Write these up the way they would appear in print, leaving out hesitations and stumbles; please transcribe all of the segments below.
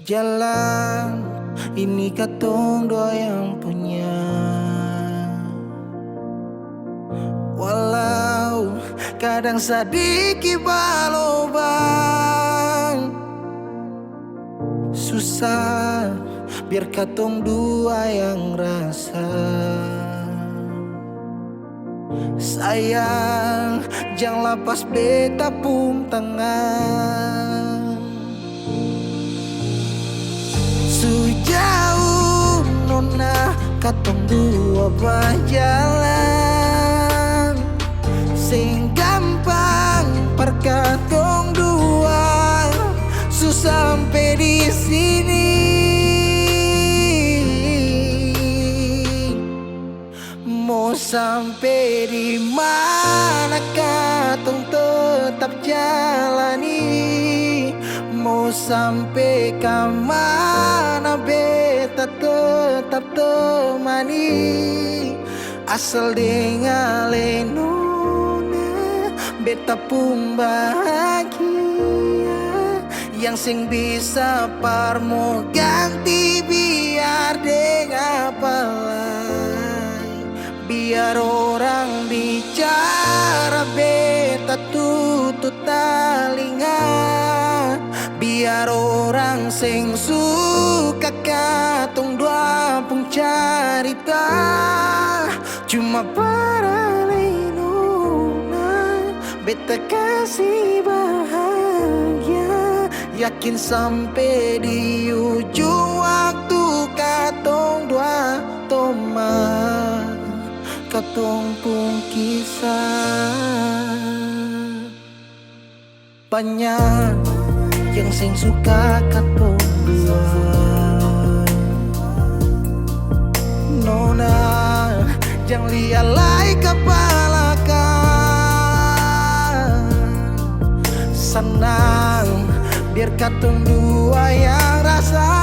Jalan ini katong dua yang punya. Walau kadang sedikit balobang, susah biar katong dua yang rasa. Sayang jangan lepas beta pung tangan. Sejauh nona katong dua berjalan, sing gampang per katong dua susah sampai di sini. Mau sampai di mana katong tetap jalani, mau sampai ke mana beta tetap temani. Asal dengan lenona beta pun bahagia, yang sing bisa parmo ganti biar dengan apa lain. Biar orang bicara beta tutup telinga, biar orang sing suka katong dua pun carita. Cuma para lenona beta kasih bahagia, yakin sampai di ujung waktu katong dua toma katong pun kisah. Banyak yang sing suka katong dua, nona jangan lialai kepala kan. Senang biar katong dua yang rasa.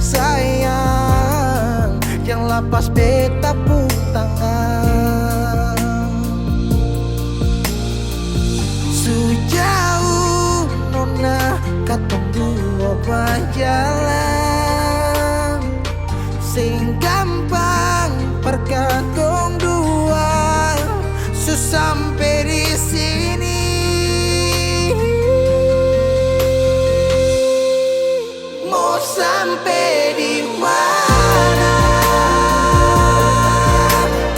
Sayang jangan lepas beta pun tangan. Sejauh nona katong dua berjalan, sing gampang per katong dua susah sampai di sini. Mau sampai di mana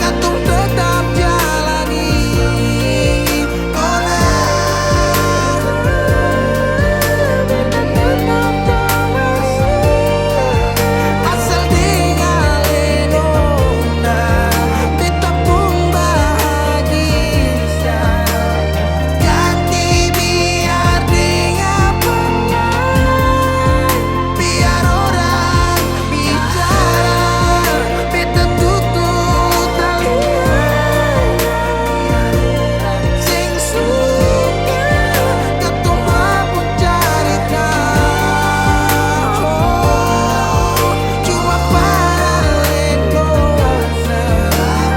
katong tetap jalani. Oh nah, asal dengan lenona beta pun bahagia, ganti biar dengan pengai. Biar orang bicara beta tutup telinga, sing suka katong pun carita. Cuma para lenona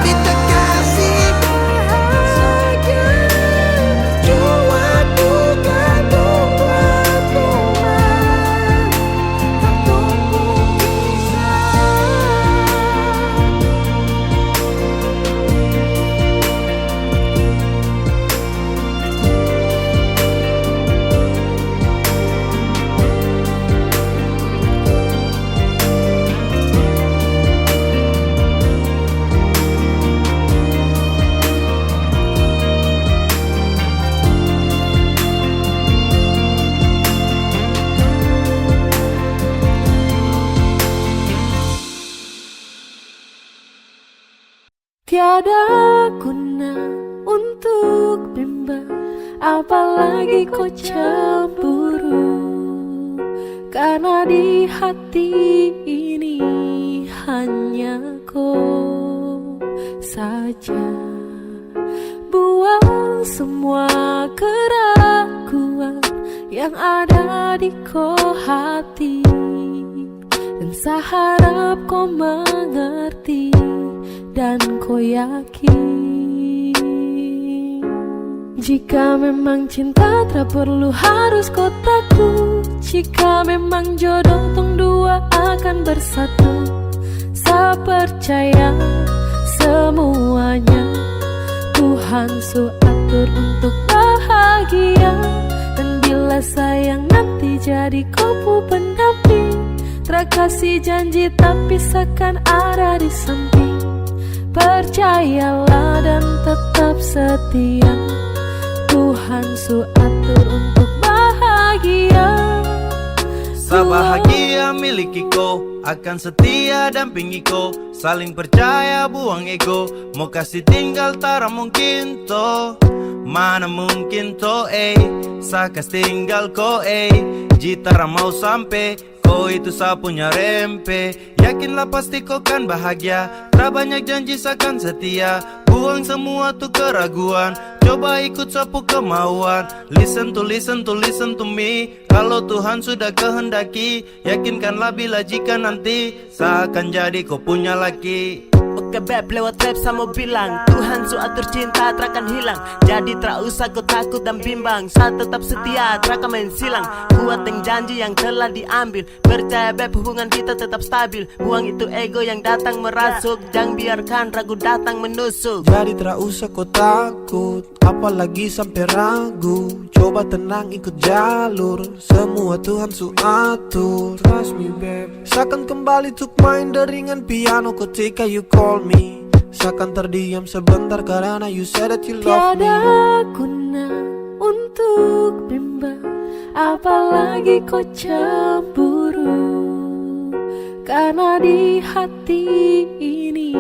beta kasih bahagia, cuma bukan buat teman katong pun kisah. Tiada guna untuk bimbang, apalagi kau cemburu. Karena di hati ini hanya kau saja. Buang semua keraguan yang ada di kau hati, dan saya harap kau mengerti dan kau yakin. Jika memang cinta tak perlu harus kau takut, Jika memang jodoh tong dua akan bersatu, saya percaya semuanya Tuhan su atur untuk bahagia. Dan bila sayang nanti jadi kupu pendamping, terkasih janji tapi seakan ada di samping. Percayalah dan tetap setia, Tuhan su atur untuk bahagia. Sabahagia miliki ko, akan setia dampingi ko. Saling percaya buang ego, mau kasih tinggal tara mungkin to. Mana mungkin to sakas tinggal ko jitara mau sampai, ko itu sa punya rempe. Yakinlah pasti kau kan bahagia, tak banyak janji seakan setia. Buang semua tuh keraguan, coba ikut sapu kemauan. Listen to me. Kalau Tuhan sudah kehendaki, yakinkanlah bila jika nanti seakan jadi kau punya laki. Oke beb, lewat rap sama bilang Tuhan su atur cinta terakan hilang. Jadi tak usah kau takut dan bimbang, saya tetap setia terakan main silang. Buat yang janji yang telah diambil, percaya beb hubungan kita tetap stabil. Buang itu ego yang datang merasuk, jangan biarkan ragu datang menusuk. Jadi tak usah kau takut, apalagi sampai ragu. Coba tenang ikut jalur, semua Tuhan su atur. Trust me babe, seakan kembali tuk main deringan piano ketika you call me. Seakan terdiam sebentar karena you said that you love me. Tiada guna untuk bimbang, apalagi kau cemburu. Karena di hati ini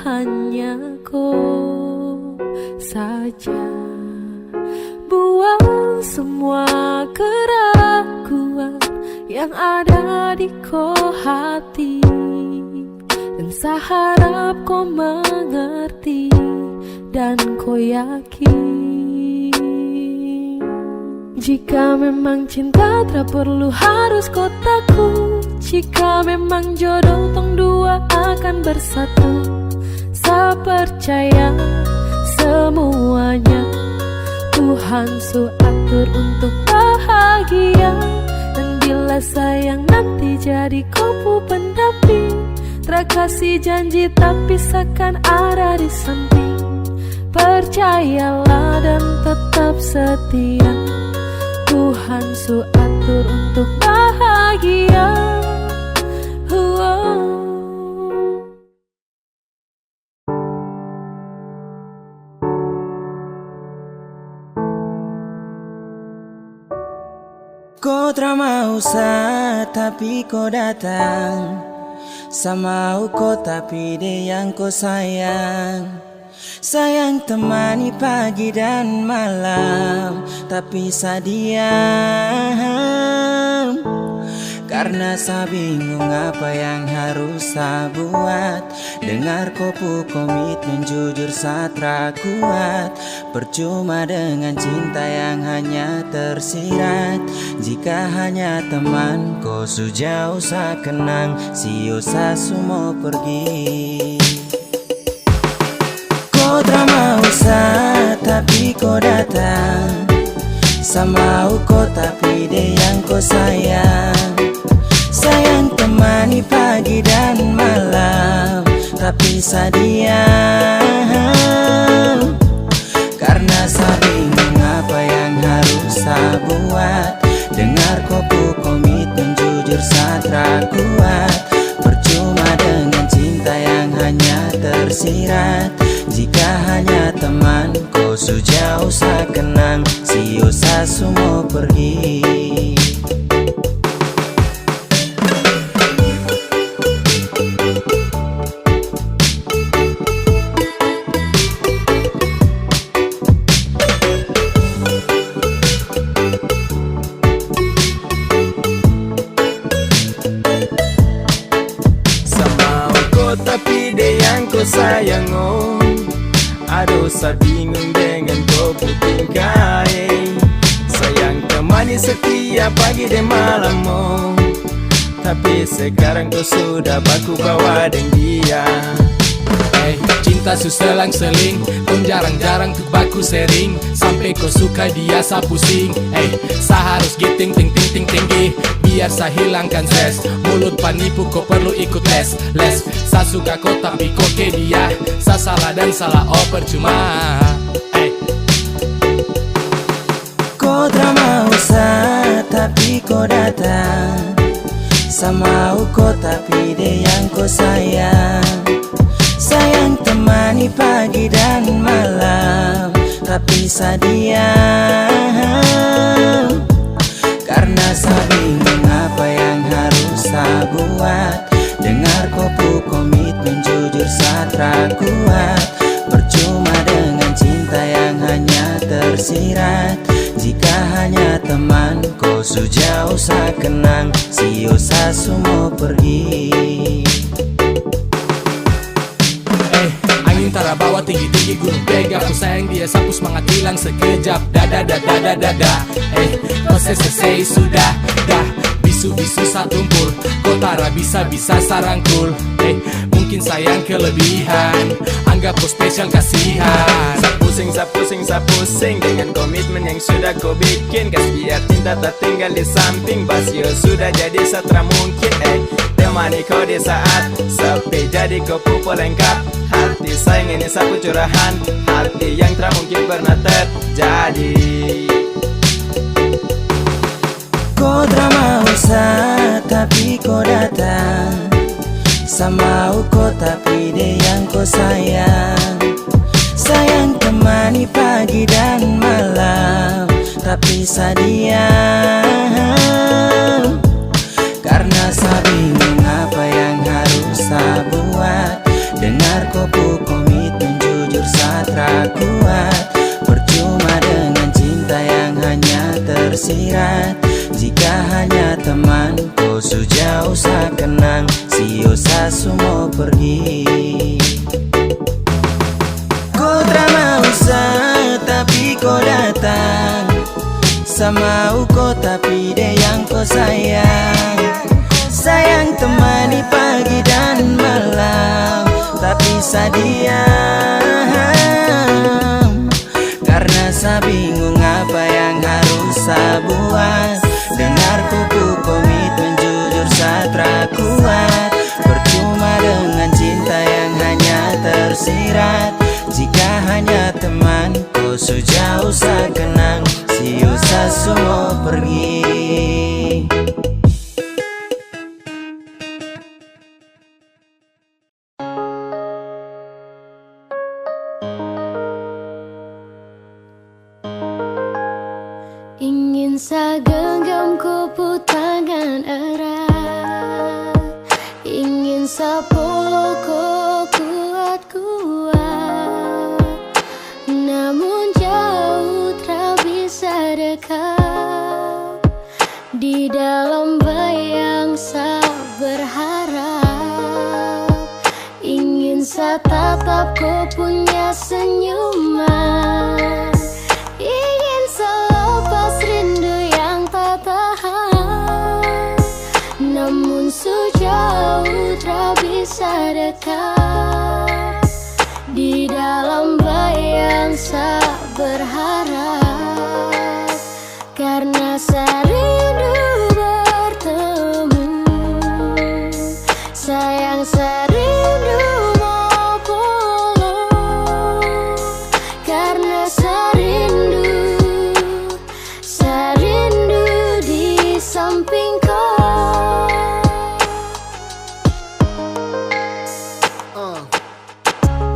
hanya kau saja. Buang semua keraguan yang ada di kau hati, dan saya harap kau mengerti dan kau yakin. Jika memang cinta tak perlu harus kau takut. Jika memang jodoh tong dua akan bersatu, saya percaya semuanya Tuhan su atur untuk bahagia. Dan bila sayang nanti jadi kupu pendamping, terkasih janji tapi seakan ada di samping. Percayalah dan tetap setia, Tuhan su atur untuk bahagia. Kau tak mau tapi kau datang. Sama kau tapi dia yang kau sayang. Sayang temani pagi dan malam, tapi saya diam. Karena saya bingung apa yang harus saya buat. Dengar kopu komitmen jujur saya tak kuat. Percuma dengan cinta yang hanya tersirat. Jika hanya teman kau sejauh saya kenang, sio saya semua pergi. Kau tak mau tapi kau datang. Sama kau tapi dia yang kau sayang. Sayang temani pagi dan malam, tapi saya diam. Karena saya bingung apa yang harus saya buat. Dengar kopu komitmen jujur saya tak kuat. Percuma dengan cinta yang hanya tersirat. Jika hanya teman kau sejauh saya kenang, sio saya semua pergi. Tapi dia yang kau sayang aduh saya bingung dengan kau tingkah sayang temani setiap pagi dan malam tapi sekarang kau sudah baku bawa dengan dia. Cinta su selang-seling, kau jarang-jarang tuh baku sering. Sampai kau suka dia sa pusing. Sa harus giting ting ting ting tinggi. biar saya hilangkan stres. Mulut penipu kau perlu ikut les. Saya suka kau tapi kau ke dia. Saya salah dan salah oh percuma. Kau tak mau tapi kau datang. Sama kau tapi dia yang kau sayang. Sayang temani pagi dan malam, tapi saya diam. Karena saya bingung apa yang harus saya buat. Dengar kau komitmen jujur saya tak kuat. Percuma dengan cinta yang hanya tersirat. Jika hanya teman kau sejauh saya kenang. Sio saya semua pergi. Angin tara bawa tinggi-tinggi gunung pega. Ku sayang dia sapu semangat hilang sekejap. Dada. Kau selesai sudah dah. Bisu-bisu satumpul. Kau tara bisa-bisa sarangkul. Mungkin sayang kelebihan. Anggap kau spesial kasihan. Sa pusing dengan komitmen yang sudah kau bikin. Kasih biar cinta tak tinggal di samping. Basio sudah jadi setra mungkin. Temani kau di saat sepi, jadi kau pupul lengkap. Hati sayang ini sapu curahan. Hati yang tak mungkin pernah terjadi. Kau tak mau tapi kau datang. Sama kau tapi dia yang kau sayang. Sayang temani pagi dan malam, tapi saya diam. Karena saya bingung apa yang harus saya buat. Dengar kau komitmen jujur saya tak kuat. Percuma dengan cinta yang hanya tersirat. Jika hanya teman kau sejauh saya kenang. Sio saya semua pergi. Kau tak mau tapi kau datang. Sama kau tapi dia yang kau sayang. Sayang temani pagi dan malam, tapi saya diam. Karena saya bingung apa yang harus saya buat. Dengar komitmen jujur saya tak kuat. Percuma dengan cinta yang hanya tersirat. Jika hanya teman kau sejauh saya kenang. Sio saya semua pergi. Ingin saya genggam kupu tangan erat. Ingin saya peluk kuat-kuat. Namun jauh tak bisa dekat. Di dalam bayang saya berharap. Ingin saya tatap kau punya senyuman. Ingin selepas rindu yang tak tahan. Namun sejauh tak bisa dekat. Di dalam bayang saya berharap. Karena saya rindu bertemu. Sayang saya rindu mau peluk. Karena saya rindu di samping kau.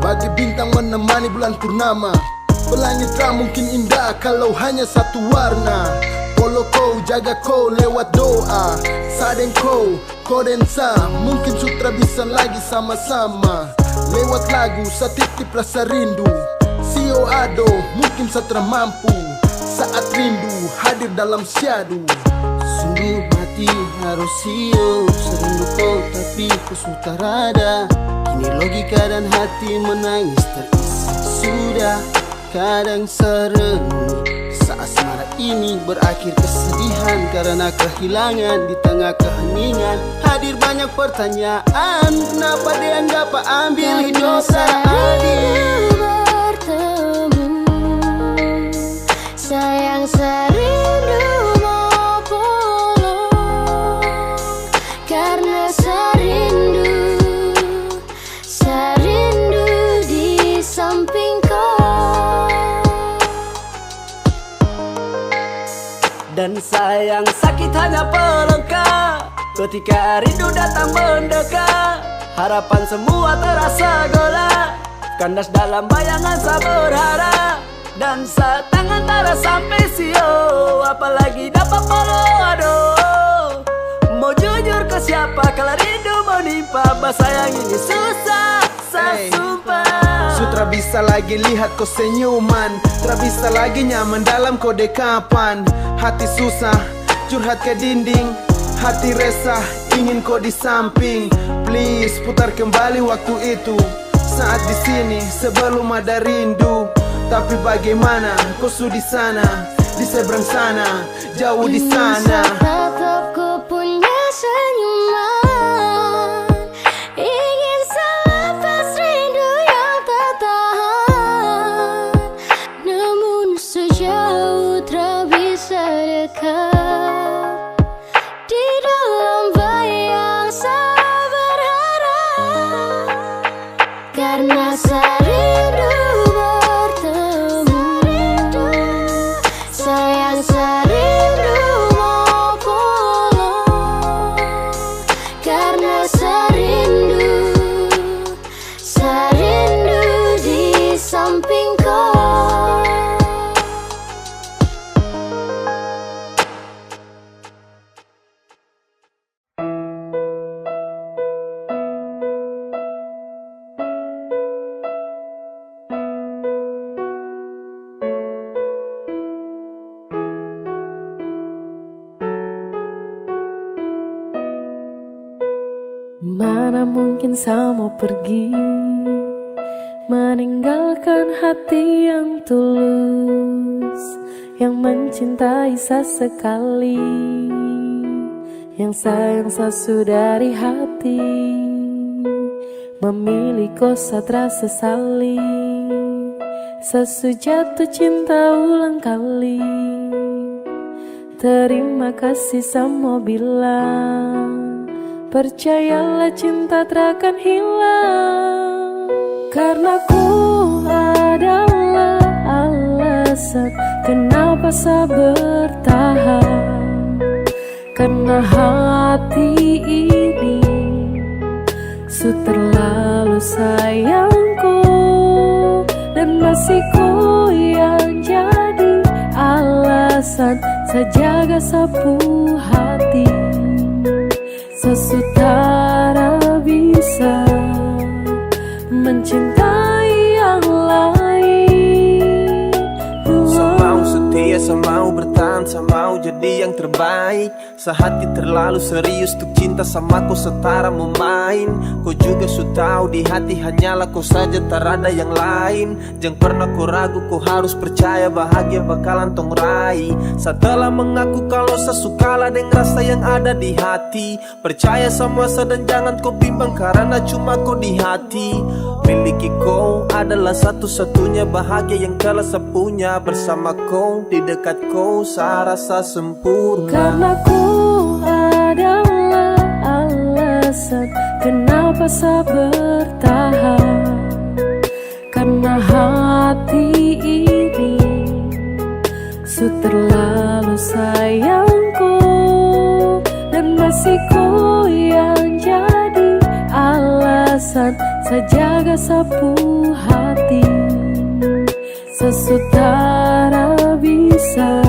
Bagi bintang menemani bulan purnama. Pelangit tak mungkin indah kalau hanya satu warna. Polo kau, jaga kau lewat doa. Sadeng kau dan sa. Mungkin sutra bisa lagi sama-sama. Lewat lagu, sa titip rasa rindu. Sio ado, mungkin satra mampu. Saat rindu hadir dalam syadu. Sungguh mati harus sio. Serindu kau tapi ku sudah rada. Kini logika dan hati menangis terisi. Sudah kadang serenung. Saat asmara ini berakhir kesedihan. Karena kehilangan di tengah keheningan. Hadir banyak pertanyaan. Kenapa dianggap ambil hidup tak adil. Bertemu. Sayang saya rindu mau peluk. Dan sayang sakit hanya pelengkap ketika rindu datang mendekat. Harapan semua terasa gelap, kandas dalam bayangan saya berharap. Dan saat tangan tak sampai sio, apalagi dapat follow aduh. Mau jujur ke siapa kalau rindu menimpa, bah sayang ini susah, saya sumpah. Sutra bisa lagi lihat kau senyuman, tak bisa lagi nyaman dalam kau dekapan. Hati susah, curhat ke dinding, hati resah, ingin kau di samping. Please putar kembali waktu itu, saat di sini sebelum ada rindu. Tapi bagaimana kau di sana, di seberang sana, jauh di sana. Tetap ku punya senyuman, ingin selepas rindu yang tak tahan. Namun sejauh tak bisa dekat, di dalam bayang saya berharap. Karena saya rindu bertemu, sayang saya rindu mau pulang. Karena saya rindu di samping kau. Mana mungkin saya mau pergi, meninggalkan hati yang tulus, yang mencintai sesekali, yang sayang sesudah dari hati. Memilih kau satra sesali, sesujatuh cinta ulang kali. Terima kasih sama bilang, percayalah cinta takkan hilang. Karena ku adalah alasan kenapa saya bertahan. Karena hati ini su terlalu sayangku, dan masih ku yang jadi alasan saya jaga sapu hati. Sesutara bisa mencintai yang lain. Saya mau setia, saya mau bertahan, saya mau jadi yang terbaik. Sehati terlalu serius untuk cinta sama kau setara memain. Kau juga su tahu di hati hanyalah kau saja, tak ada yang lain. Jangan pernah kau ragu, kau harus percaya bahagia bakalan tong raih. Setelah mengaku kalau saya sukalah dengan rasa yang ada di hati. Percaya sama saya dan jangan kau bimbang karena cuma kau di hati. Miliki kau adalah satu-satunya bahagia yang telah saya punya. Bersama kau, di dekat kau, saya rasa sempurna. Karena ku adalah alasan kenapa saya bertahan. Karena hati ini su terlalu sayangku, dan masih ku yang jadi alasan saya jaga sapu hati. Sesutara bisa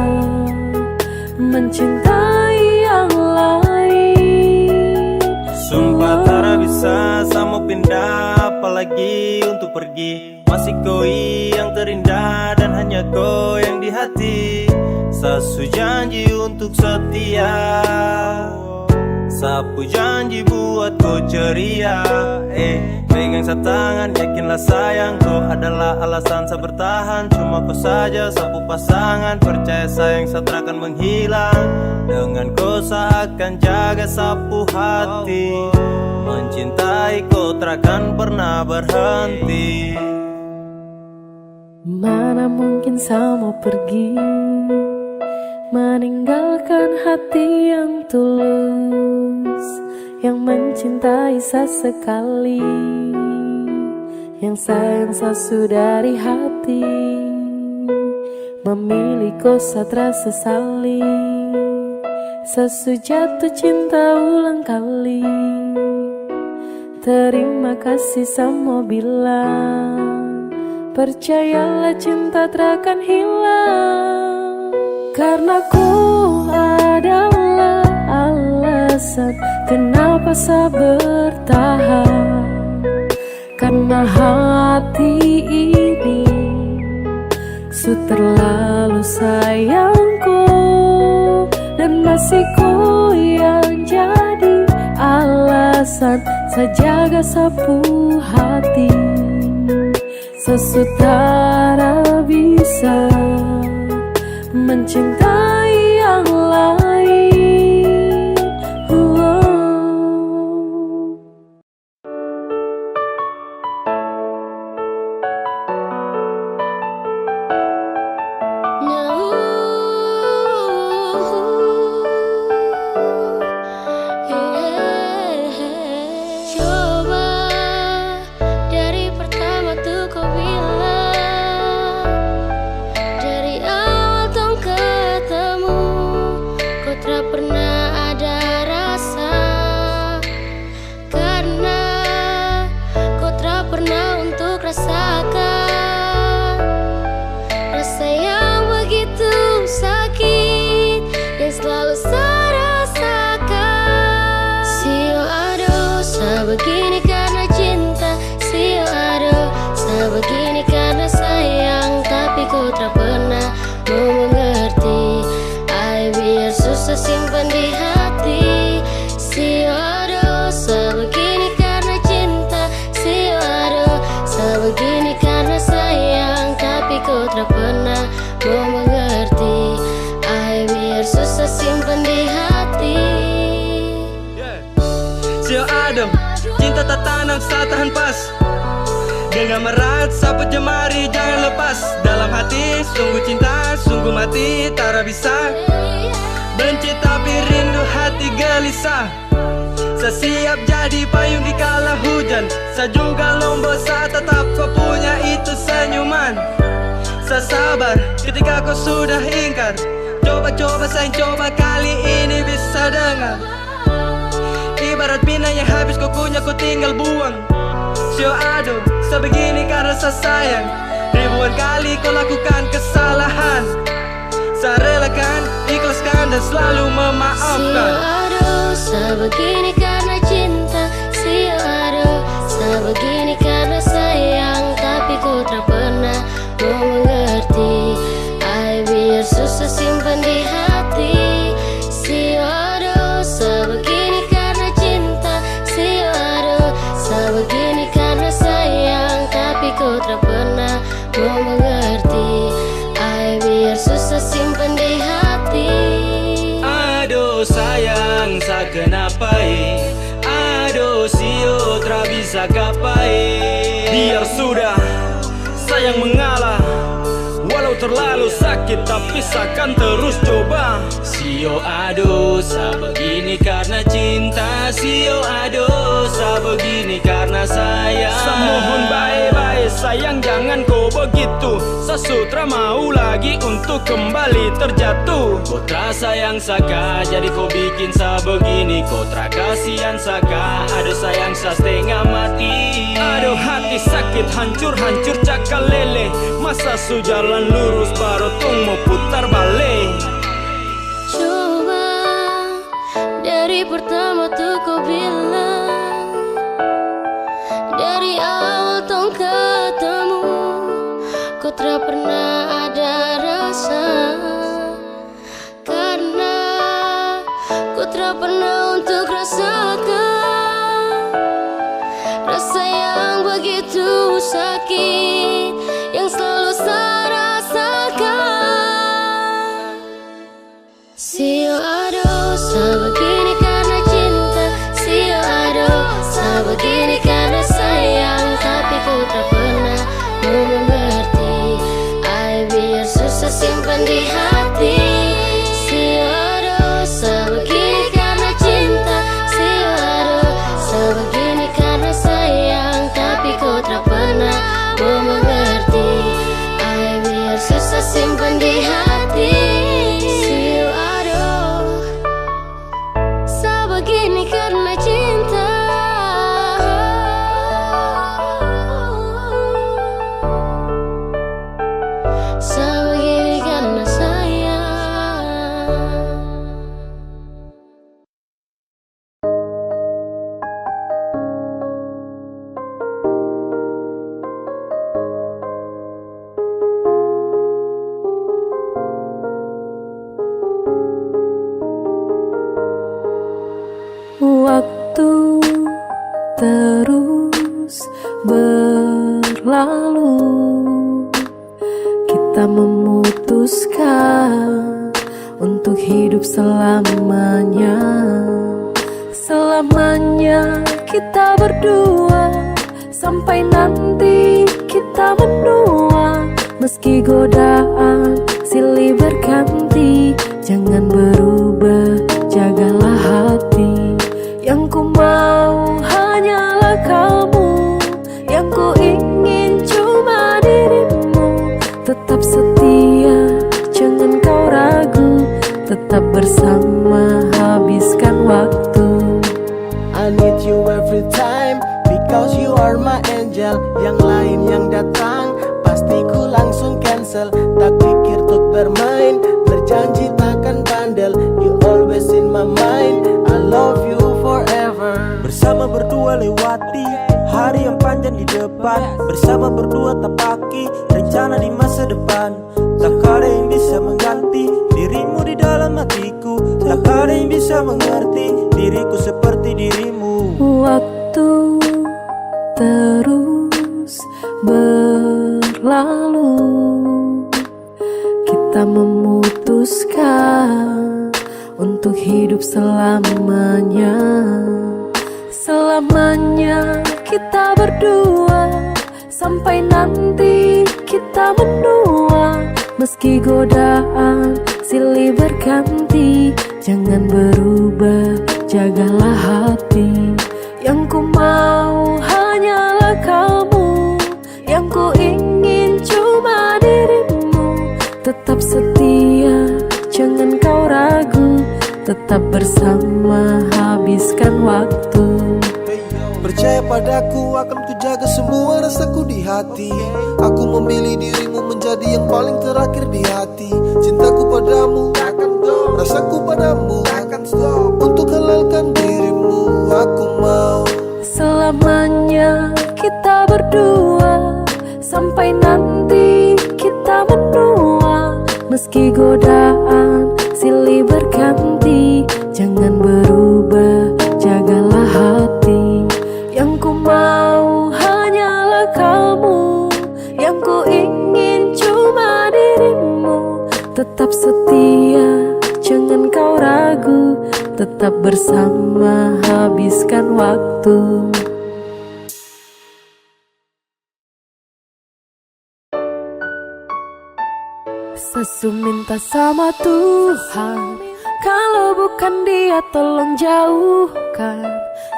mencintai yang lain. Sumpah tak bisa sama pindah, apalagi untuk pergi. Masih kau yang terindah dan hanya kau yang di hati. Sasu janji untuk setia, sapu janji buat kau ceria. Pegang sa tangan, yakinlah sayang, kau adalah alasan saya bertahan. Cuma kau saja sapu pasangan, percaya sayang saya takkan menghilang. Dengan kau saya akan jaga sapu hati. Mencintai kau takkan pernah berhenti. Mana mungkin saya mau pergi, meninggalkan hati yang tulus, yang mencintai sesekali, yang sayang sesudah dari hati. Memilih kau satra sesali, Sesujatuh cinta ulang kali. Terima kasih sama bilang, percayalah cinta takkan hilang. Karena ku adalah alasan kenapa saya bertahan. Karena hati ini terlalu sayangku, dan masih ku yang jadi alasan sejaga sapu hati. Sesutara bisa mencintai yang lain. Begini karena cinta, sio aduh. Sebegini karena sayang, tapi ku tak pernah mau mengerti. Ay, biar susah simpan di hati. Sio aduh. Sebegini karena cinta, sio aduh. Sebegini karena sayang, tapi ku tak pernah mau mengerti. Ay, biar susah simpan di hati. Sio adem, cinta tak tanam, tak tahan pas. Genggam erat, sapu jemari, jangan lepas. Dalam hati, sungguh cinta, sungguh mati, tak bisa. Benci tapi rindu, hati gelisah. Saya siap jadi payung di kala hujan. Saya juga lombok, saya tetap kau punya itu senyuman. Saya sabar ketika kau sudah ingkar. Coba-coba sayang, coba kali ini bisa dengar. Ibarat pina yang habis kau kunyah, kau tinggal buang. Sio aduh, sebegini karena saya sayang. Ribuan kali kau lakukan kesalahan. Saya relakan, ikhlaskan dan selalu memaafkan. Sio aduh, sebegini karena cinta. Sio aduh, sebegini karena sayang, tapi ku tak pernah mau mengerti. Ay, biar susah simpan di hati. Sio aduh, sebegini karena cinta. Sio aduh, sebegini karena sayang, tapi ku tak pernah mau mengerti. Ay, biar susah simpan di hati. Aduh sayang, sa kenapa aduh sio tra bisa kapai. Biar sudah, sayang mengalah. Walau terlalu sakit tapi seakan terus coba. Sio aduh, sa begini karena cinta. Sio aduh, sa begini karena sayang. Sa mohon baik-baik sayang, jangan kau begitu. Sa sutra mau lagi untuk kembali terjatuh. Kau tra sayang saka, jadi kau bikin sa begini. Kau tra kasihan saka, aduh sayang sa setengah mati. Aduh hati sakit, hancur-hancur cakal lele. Masa su jalan lurus baru tung mau putar balik. Coba dari pertama tuh kau bilang, dari awal tong ketemu, kau tak pernah ada rasa. Karena kau tak pernah untuk rasakan rasa yang begitu sakit, yang selalu saya rasakan. Sio aduh, sebegini karena cinta. Sio aduh, sebegini karena sayang, tapi ku tak pernah mau mengerti. Ay, biar susah simpan di hati. Sio aduh, sebegini karena cinta. Sio aduh, sebegini karena sayang, tapi ku tak pernah mau mengerti. begini karena cinta. Saya begini karena sayang. Waktu terus berlalu, kita memutuskan untuk hidup selamanya. Selamanya kita berdua, sampai nanti kita menua. Meski godaan silih berganti, jangan berubah, jagalah hati. Yang ku mau hanyalah kamu, yang ku ingin cuma dirimu. Tetap setia, jangan kau ragu, tetap bersama, habiskan waktu. I need you every time, because you are my angel. Yang lain yang datang, pasti ku langsung cancel. Tak pikir untuk bermain, berjanji takkan bandel. You always in my mind, I love you forever. Bersama berdua lewati hari yang panjang di depan. Bersama berdua tapaki rencana di masa depan. Tak ada yang bisa mengganti dirimu di dalam hatiku. Tak ada yang bisa mengerti diriku seperti dirimu. Waktu terus berlalu, kita memutuskan untuk hidup selamanya. Selamanya kita berdua, sampai nanti kita menua. Meski godaan silih berganti, jangan berubah, jagalah hati. Yang ku mau hanyalah kamu, yang ku ingin cuma dirimu. Tetap setia, jangan kau ragu, tetap bersama, habiskan waktu. Percaya padaku, akan ku jaga semua rasaku di hati. Aku memilih dirimu menjadi yang paling terakhir di hati. Cintaku padamu takkan stop, rasaku padamu takkan stop. Untuk halalkan dirimu, aku mau selamanya kita berdua, sampai nanti kita menua. Meski godaan silih berganti, jangan berubah, jagalah hati. Yang ku mau hanyalah kamu, yang ku ingin cuma dirimu. Tetap setia, jangan kau ragu, tetap bersama, habiskan waktu. Sesu minta sama Tuhan, kalau bukan Dia tolong jauhkan.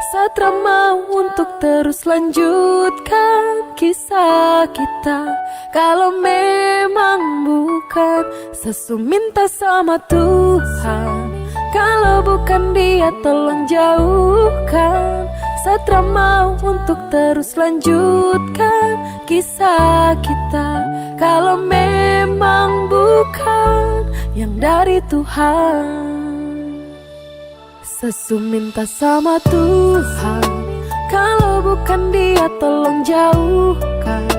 Satra mau untuk terus lanjutkan kisah kita. Kalau memang bukan, Sesu minta sama Tuhan, kalau bukan Dia tolong jauhkan. Satra mau untuk terus lanjutkan kisah kita. Kalau memang bukan yang dari Tuhan. Sesu minta sama Tuhan, kalau bukan Dia tolong jauhkan.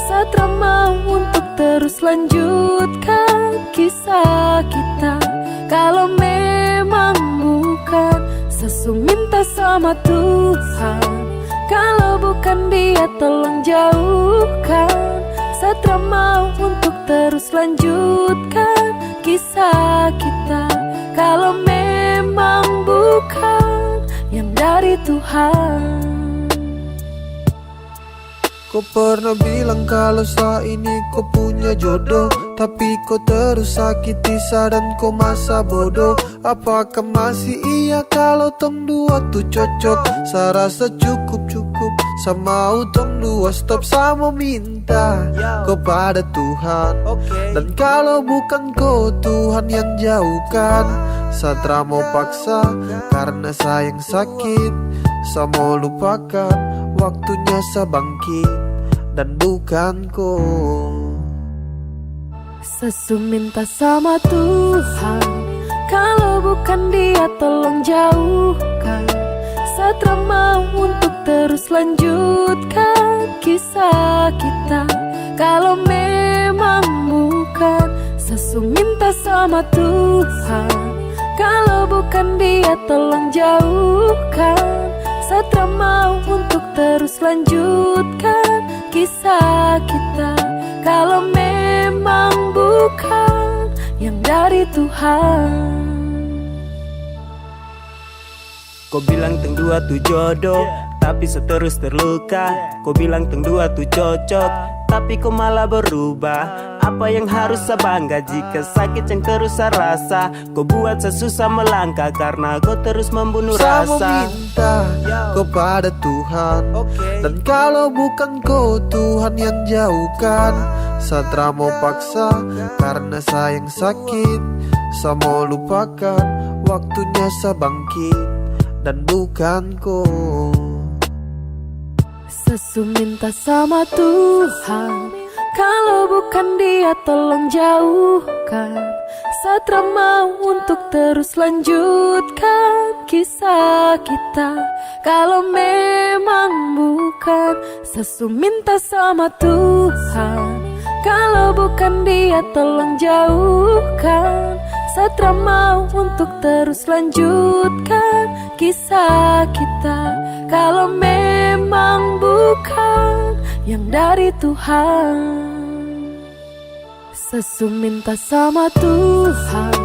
Satra mau untuk terus lanjutkan kisah kita. Kalau memang bukan, Sesu minta sama Tuhan, kalau bukan Dia tolong jauhkan. Satra mau untuk terus lanjutkan kisah kita. Kalau memang bukan yang dari Tuhan. Kau pernah bilang kalau saat ini kau punya jodoh, tapi kau terus sakiti dan kau masa bodoh. Apakah masih iya kalau tong dua tuh cocok? Saya rasa cukup sama utong dua stop sama minta kepada Tuhan. Dan kalau bukan kau Tuhan yang jauhkan, Satra mau paksa karena sayang sakit. Sa mau lupakan waktunya sa bangkit. Dan bukan kau. Sesu minta sama Tuhan, kalau bukan dia tolong jauhkan. Satra mau untuk terus lanjutkan kisah kita. Kalau memang bukan, Sesu minta sama Tuhan, kalau bukan dia tolong jauhkan. Satra mau untuk terus lanjutkan kisah kita. Kalau memang bukan yang dari Tuhan. Kau bilang teng dua tu jodoh, tapi seterus terluka. Kau bilang teng dua tu cocok, tapi kau malah berubah. Apa yang harus saya bangga jika sakit yang terus saya rasa? Kau buat saya susah melangkah karena kau terus membunuh Saya mau rasa. minta kepada Tuhan, dan kalau bukan kau Tuhan yang jauhkan. Satra mau paksa karena sayang sakit. Saya mau lupakan waktunya saya bangkit. Dan bukan kau. Sesu minta sama Tuhan, kalau bukan dia tolong jauhkan. Satra mau untuk terus lanjutkan kisah kita. Kalau memang bukan, Sesu minta sama Tuhan, kalau bukan dia tolong jauhkan. Satra mau untuk terus lanjutkan kisah kita. Kalau memang bukan yang dari Tuhan. Sesu minta sama Tuhan,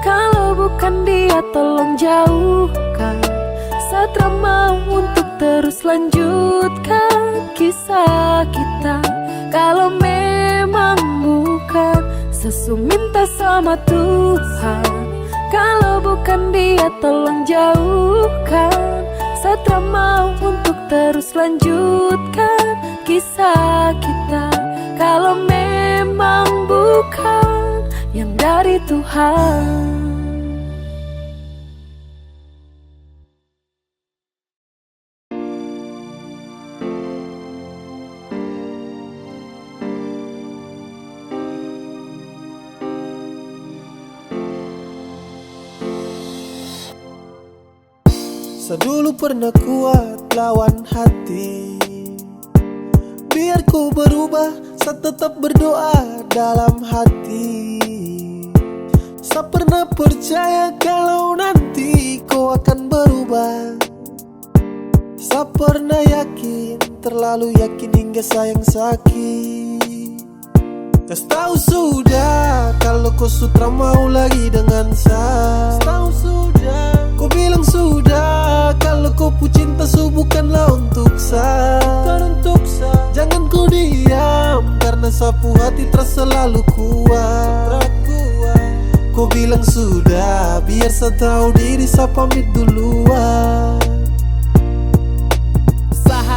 kalau bukan dia tolong jauhkan. Satra mau untuk terus lanjutkan kisah kita. Kalau memang bukan, Sesu minta sama Tuhan, kalau bukan dia tolong jauhkan. Satra mau untuk terus lanjutkan kisah kita. Kalau memang bukan yang dari Tuhan. Dulu pernah kuat lawan hati, biar ku berubah, saya tetap berdoa dalam hati. Saya pernah percaya kalau nanti kau akan berubah. Saya pernah yakin, terlalu yakin hingga sayang sakit. Kas tahu sudah kalau kau sutra mau lagi dengan saya. Tahu sudah, kau bilang sudah kalau kau pu cinta bukanlah untuk saya. Jangan kau diam karena sapu hati terasa selalu kuat. Kau bilang sudah, biar saya tahu diri saya pamit duluan.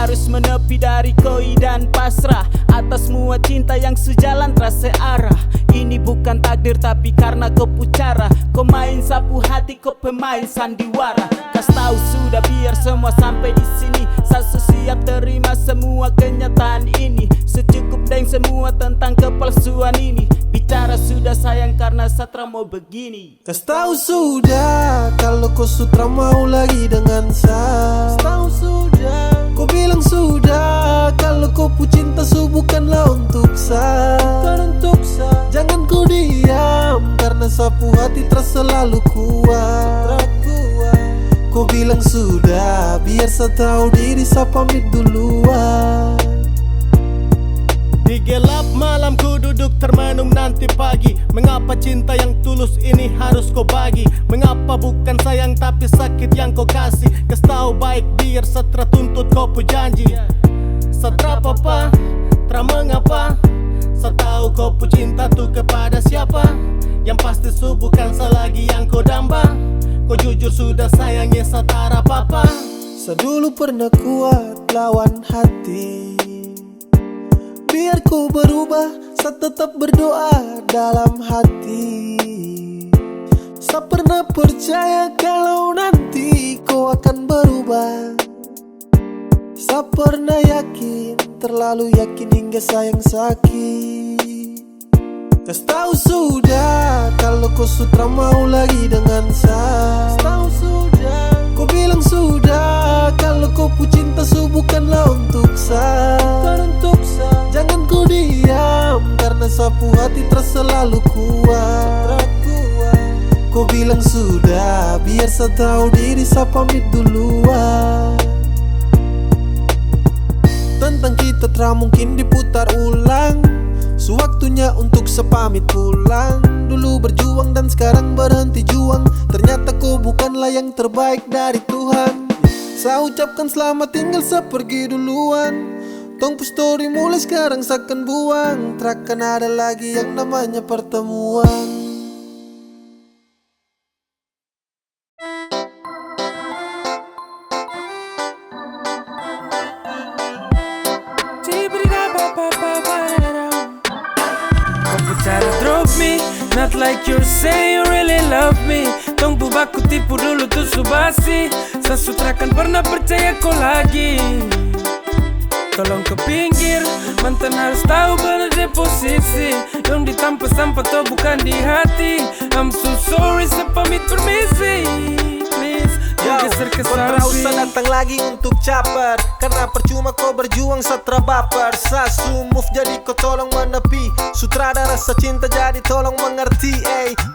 Harus menepi dari koi dan pasrah atas semua cinta yang sejalan terasa arah. Ini bukan takdir tapi karena kau pucara. Kau main sapu hati, kau pemain sandiwara. Kas tahu sudah biar semua sampai di sini. Saya siap terima semua kenyataan ini. Secukup dengan semua tentang kepalsuan ini. Bicara sudah sayang karena Satra mau begini. Kas tahu sudah kalau kau sutra mau lagi dengan saya. Tahu sudah, kau bilang sudah kalau kau pu cinta bukanlah untuk saya. Jangan kau diam karena sapu hati terasa selalu kuat. Kau bilang sudah, biar saya tahu diri saya pamit duluan. Di gelap malam ku duduk termenung nanti pagi. Mengapa cinta yang tulus ini harus kau bagi? Mengapa bukan sayang tapi sakit yang kau kasih? Kas tahu baik biar Satra tuntut kau pu janji. Satra papa, tra mengapa? Saya tahu kau pu cinta tuh kepada siapa? Yang pasti bukan selagi yang kau damba. Kau jujur sudah sayangnya Satara papa. Saya dulu pernah kuat lawan hati, biar ku berubah, saya tetap berdoa dalam hati. Saya pernah percaya kalau nanti kau akan berubah. Saya pernah yakin, terlalu yakin hingga sayang sakit. Kau tahu sudah kalau kau sudah mau lagi dengan saya. Tahu sudah, kau bilang sudah kalau kau pu cinta bukanlah untuk saya. Jangan kau diam karena sapu hati terasa selalu kuat. Kau bilang sudah, biar saya tahu diri, saya pamit duluan. Tentang kita tak mungkin diputar ulang. Sewaktunya untuk sepamit pulang. Dulu berjuang dan sekarang berhenti juang. Ternyata kau bukanlah yang terbaik dari Tuhan. Saya ucapkan selamat tinggal, saya pergi duluan. Tong story mulai sekarang saya akan buang. Takkan ada lagi yang namanya pertemuan. Drop me, not like you say you really love me. Tong bubaku tipu dulu tuh subasi. Sasutra kan pernah percaya kau lagi. Tolong ke pinggir, mantan harus tahu benar deh posisi. Yang ditampa sampah tuh bukan di hati. I'm so sorry, saya pamit permisi. Please, geser ke samping. Kau tak usah datang lagi untuk caper, karena percuma kau berjuang setra baper. Sasu move jadi kau tolong menepi. Sutradara secinta jadi tolong mengerti.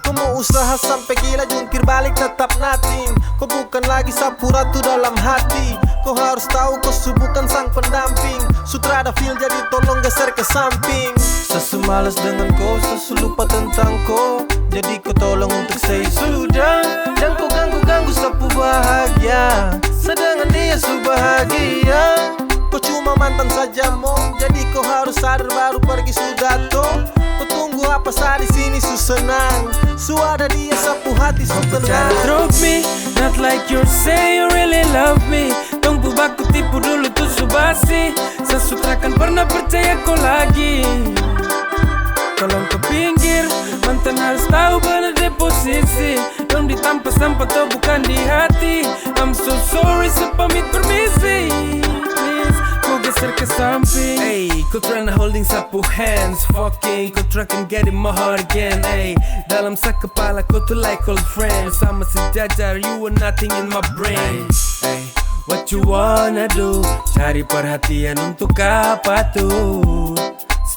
Kau mau usaha sampai gila jungkir balik tetap nothing. Kau bukan lagi sapu ratu dalam hati. Kau harus tahu kau bukan sang pendamping. Sutrada feel jadi tolong geser ke samping. Sasu malas dengan kau, sasu lupa tentang kau. Jadi kau tolong untuk say sudah. Dan kau ganggu-ganggu sapu bahagia. Sedangkan dia su bahagia. Kau cuma mantan saja mo, jadi kau harus sadar baru pergi sudah toh. Kau tunggu apa saat di sini su senang. Su ada dia sapu hati su tenang. Drop me, not like you say you really love me. Tong bubaku tipu dulu tuh subasi. Sasutra kan pernah percaya kau lagi. Tolong ke pinggir, mantan harus tahu benar deh posisi. Yang ditampa sampah tuh bukan di hati. I'm so sorry, saya pamit permisi. Please, kau geser ke samping. Hey, kau tryna holding sapu hands. Fucking, kau try can get in my heart again. Hey, dalam sak kepala kau tuh like old friends. Sama sejajar, you were nothing in my brain. Hey, what you wanna do? Cari perhatian untuk apa tuh?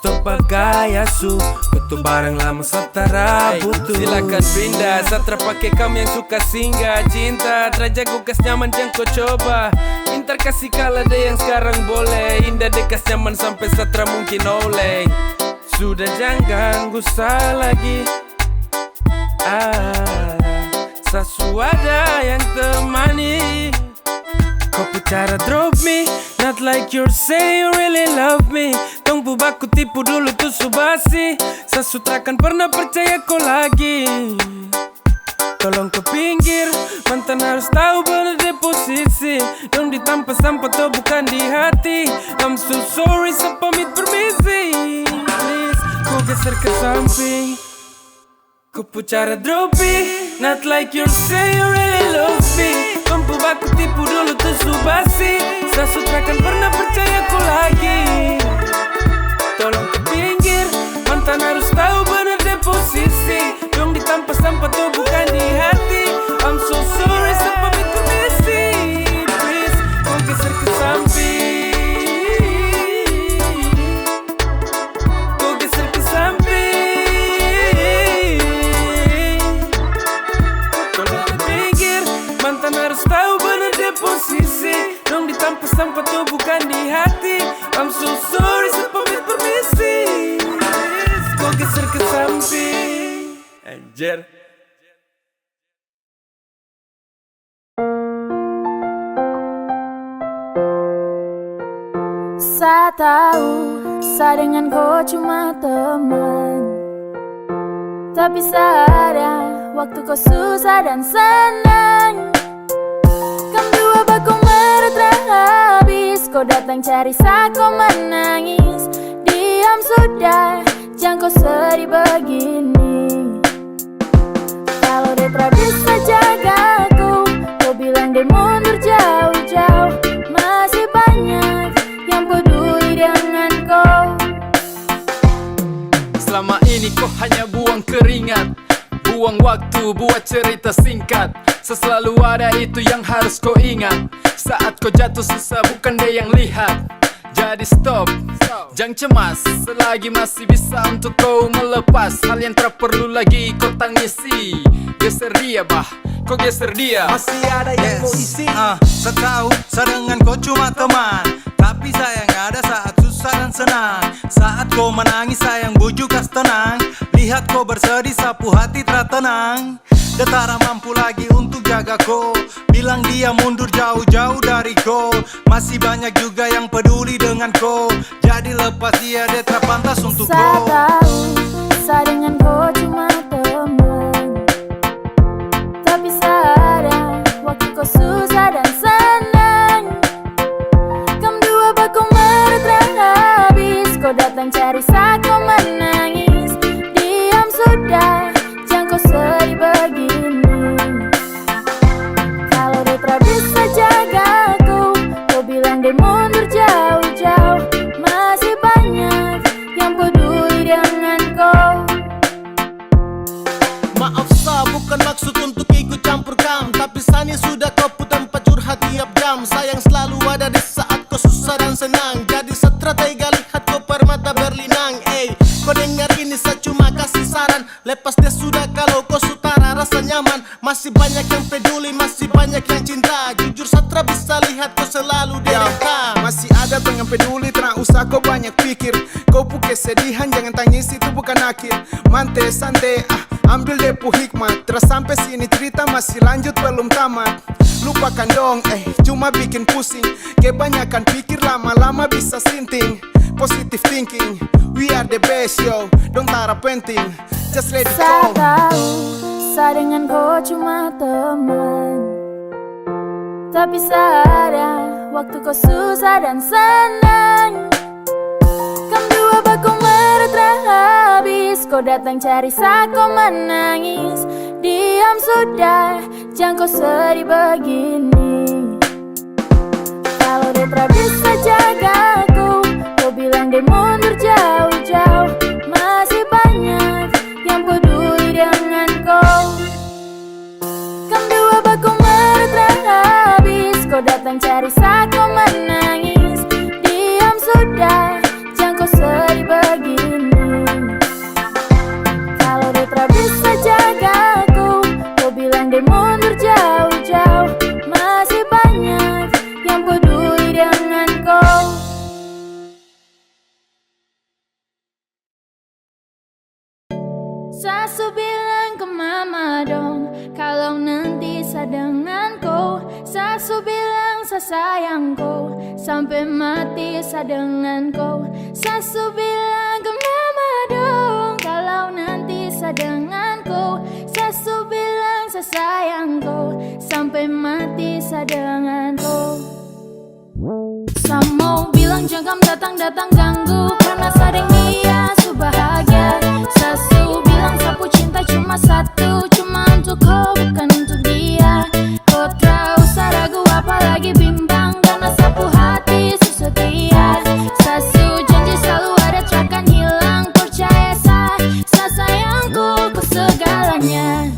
Stop gaya su, kutu barang lama setara butuh. Silakan pindah, satra pakai kamu yang suka singgah. Cinta, terjaga kas nyaman jangan kau coba. Intar kasih kalah deh yang sekarang boleh. Indah dekas nyaman sampai satra mungkin oleh. Sudah jangan gusah lagi. Sasu ada yang temani. Kau cara drop me, not like you say you really love me. Tong bubaku tipu dulu tuh subasi. Sasutra kan pernah percaya kau lagi. Tolong ke pinggir, mantan harus tahu benar deh posisi. Yang ditampa sampah tuh bukan di hati. I'm so sorry, saya pamit permisi. Please, kau geser ke samping. Kau cara drop me, not like you say you really love me. Mampu baku tipu dulu tuh subasi. Sasutra kan pernah percaya kau lagi. Tolong ke pinggir, mantan harus tahu benar deh posisi. Yang ditampa sampah tuh bukan di hati. I'm so sorry, saya pamit permisi. Please, kau geser ke samping. Kau geser ke samping. Tolong ke pinggir, mantan harus tahu benar deh posisi. Yang ditampa sampah tuh bukan di hati. I'm so sorry, saya pamit permisi. Kau geser ke samping. Anjir. Saya tahu, saya dengan kau cuma teman. Tapi ada waktu kau susah dan senang. Kamu dua baku meretra habis. Kau datang cari saya, kau menangis. Diam sudah, jangan kau sedih begini. Kalau dia tak bisa jagaku, kau bilang dia mundur jauh-jauh. Masih banyak yang peduli dengan kau. Selama ini kau hanya buang keringat, buang waktu buat cerita singkat. Selalu ada itu yang harus kau ingat. Saat kau jatuh susah bukan dia yang lihat. Jadi stop, jangan cemas. Selagi masih bisa untuk kau melepas hal yang tak perlu lagi kau tangisi. Geser dia bah, kau geser dia. Masih ada yang mau isi. Saya tahu saya dengan kau cuma teman, tapi sayang ada saat susah dan senang. Saat kau menangis sayang bujuk kas tenang. Lihat kau bersedih sapu hati tertenang. Dia tak mampu lagi untuk jaga kau, bilang dia mundur jauh-jauh dari kau. Masih banyak juga yang peduli dengan kau, jadi lepas dia tak pantas untuk kau. Saya tahu saya dengan kau cuma teman, tapi sadar waktu kau susah dan senang. Kamu dua bakal meretrah habis, kau datang cari saat kau menangis. Diam sudah, jangan kau sedih begini. Kalau dia tak bisa jagaku, kau bilang dia mundur jauh-jauh. Masih banyak yang peduli dengan kau. Maaf sa, bukan maksud untuk ikut campur kam, tapi Sani sudah kau tempat curhat tiap jam. Sayang selalu ada di saat kau susah dan senang. Jadi strategi lihat kau permata berlinang. Kau dengar ini saya cuma kasih saran, lepas dia sudah kalau kau sutara rasa nyaman. Masih banyak yang peduli, masih banyak yang cinta. Jujur Satra bisa lihat kau selalu derita. Masih ada yang peduli, tak usah kau banyak pikir. Kau pu kesedihan, jangan tangis itu bukan akhir. Mante santai, ambil depu hikmat. Terus sampai sini cerita masih lanjut belum tamat. Lupakan dong, cuma bikin pusing. Kebanyakan pikir lama-lama bisa sinting. Positive thinking, we are the best yo. Don't tara penting, just let it Saya go. tahu saya dengan kau cuma teman, tapi sadar waktu kau susah dan senang. Kamu dua bakal meretrah habis, kau datang cari saat kau menangis. Diam sudah, jangan kau sedih begini. Kalau dia tak bisa jagaku, kau bilang dia mundur jauh-jauh. Masih banyak yang peduli dengan kau. Kamu dua bakal meretrah habis, kau datang cari saat kau menangis. Diam sudah, jangan kau sedih begini. Kalau dia tak bisa jagaku, kau bilang dia mundur jauh-jauh. Masih banyak yang peduli dengan kau. Sasu bilang ke mama dong, kalau nanti saya dengan kau. Sasu bilang saya sayang kau, sampai mati saya dengan kau. Sasu bilang ke mama dong, kalau nanti saya dengan kau. Sasu bilang saya sayang kau, sampai mati saya dengan kau. Saya mau bilang jangan datang-datang ganggu, karena sadeng dia su bahagia. Sasu bilang sapu cinta cuma satu, cuma untuk kau bukan untuk dia. Kau tak usah ragu apalagi bimbang, karena sapu hati su setia. Sasu janji selalu ada takkan hilang, percaya saya sayangku kau segalanya.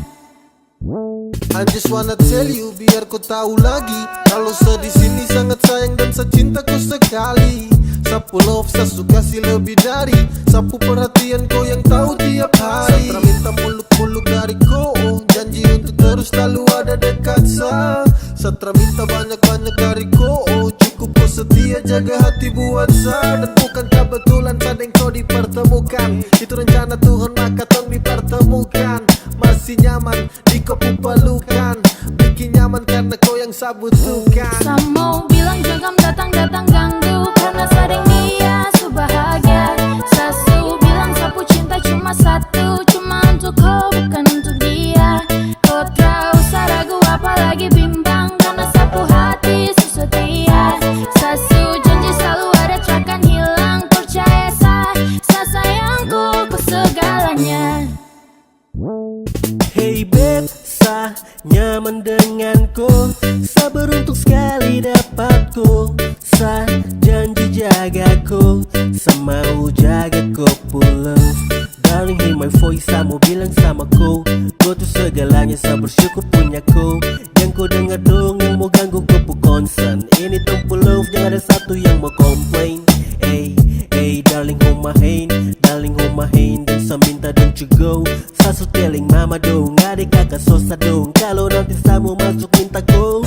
I just wanna tell you biar kau tahu lagi, kalau saya di sini sangat sayang dan saya cinta kau sekali. Sapu love saya suka kasih lebih dari sapu perhatian kau yang tahu tiap hari. Saya minta muluk-muluk dari kau, janji untuk terus selalu ada dekat saya. Saya minta banyak-banyak dari kau, cukup kau setia jaga hati buat saya. Dan bukan kebetulan sadeng kau dipertemukan, itu rencana Tuhan maka tong dipertemukan. Masih nyaman di kau pelukan, bikin nyaman karena kau yang saya butuhkan. Saya mau bilang jangan datang-datang ganggu, karena sadeng dia su bahagia. Sasu bilang sapu cinta cuma satu, cuma untuk kau bukan untuk dia. Kau tak usah ragu apalagi bimbang, karena sapu hati su setia. Sasu janji selalu ada takkan hilang, percaya saya sayangku kau segalanya. Hey babe, aku, sa janji jaga ku, semau jaga ku pulang. Darling, hear my voice, kamu bilang sama ku, ku tuh segalanya, saya bersyukur punya ku. Yang ku dengar dong yang mau ganggu ku pu concern. Ini tuh love, jangan ada satu yang mau komplain. Hey, darling, hold my hand, darling, hold my hand. Dan saya minta don't you go, saya so telling mama dong, adik kakak sosa dong, kalau nanti saya mau masuk minta go.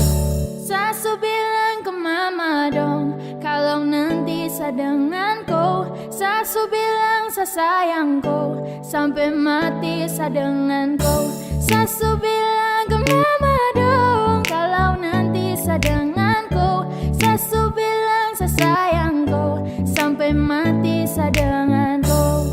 Sasu bilang ke mama dong, kalau nanti saya dengan kau. Sasu bilang saya sayang kau, sampai mati saya dengan kau. Sasu bilang ke mama dong, kalau nanti saya dengan kau. Sasu bilang saya sayang kau, sampai mati saya dengan kau.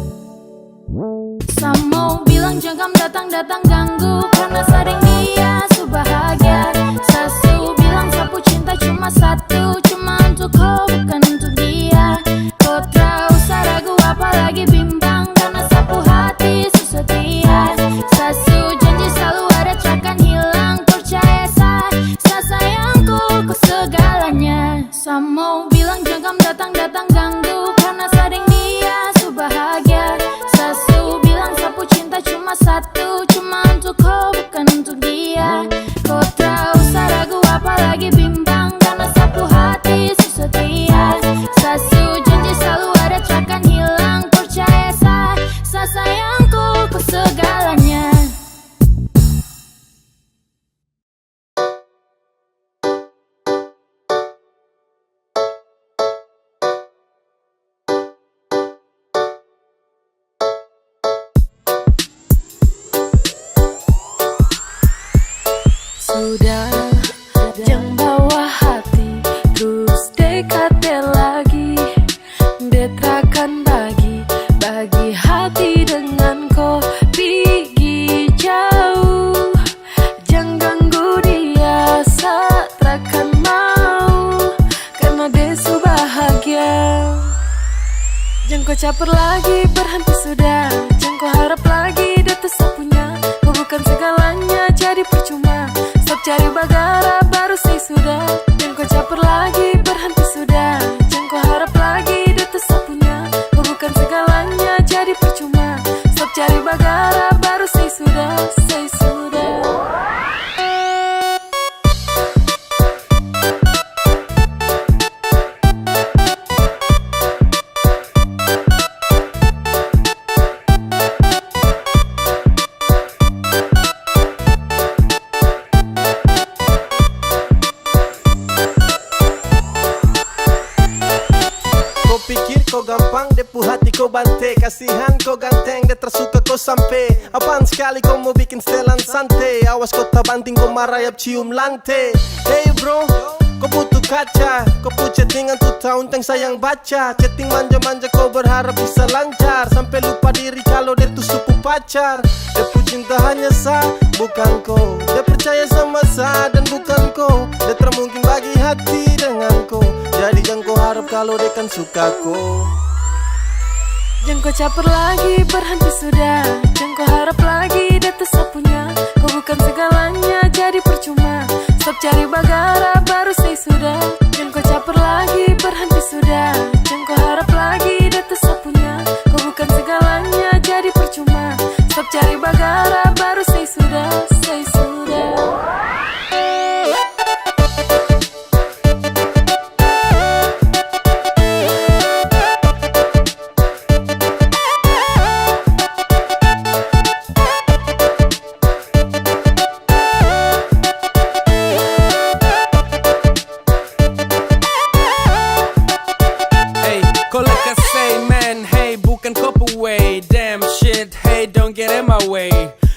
Samo bilang jangan datang-datang ganggu, karena sering dia su bahagia. Sasu bilang sapu cinta cuma satu, cuma untuk kau bukan untuk dia. Kau tak usah ragu apalagi bimbang, karena sapu hati su setia. Sasu janji selalu ada takkan hilang, percaya saya sayangku kau segalanya. Samo bilang jangan datang-datang ganggu, karena sering dia su bahagia. Sasu bilang sapu cinta cuma satu, cuma untuk kau bukan untuk dia. Kau tak usah ragu apalagi bimbang, karena sapu hati su setia. Sasu janji selalu ada takkan hilang, percaya saya sayangku kau segalanya. Sudah, jangan bawa hati, terus dekati lagi. Detrakan bagi hati dengan kau pergi jauh. Jangan ganggu dia, satrakan mau, karena dia su bahagia. Jangan kau caper lagi, berhenti sudah. Jangan kau harap lagi, dia tuh sapunya. Kau bukan segalanya, jadi percuma. Stop cari bagara, baru say sudah. Jangan kau caper lagi, berhenti sudah. Jangan kau harap lagi, dia tuh sapunya. Kau bukan segalanya, jadi percuma. Stop cari bagara, baru say sudah, say sudah. Kau gampang, depu hati kau bante. Kasihan kau ganteng, dia tersuka kau sampai. Apaan sekali kau mau bikin setelan santai. Awas kau tak banting, kau marayap cium lantai. Hey bro, kau butuh kaca. Kau pu chattingan tuh tahun teng sayang baca. Chatting manja-manja kau berharap bisa lancar, sampai lupa diri kalau dia tuh suku pacar. Dia pu cinta hanya sa, bukan kau. Dia percaya sama sa dan bukan kau. Dia termungkin bagi hati dengan kau. Jadi jangan kau harap kalau dia kan suka kau. Jangan kau caper lagi, berhenti sudah. Jangan kau harap lagi, dia tuh sapunya. Kau bukan segalanya, jadi percuma. Stop cari bagara, baru say sudah. Jangan kau caper lagi, berhenti sudah. Jangan kau harap lagi, dia tuh sapunya. Kau bukan segalanya, jadi percuma. Stop cari bagara, baru say sudah, say sudah.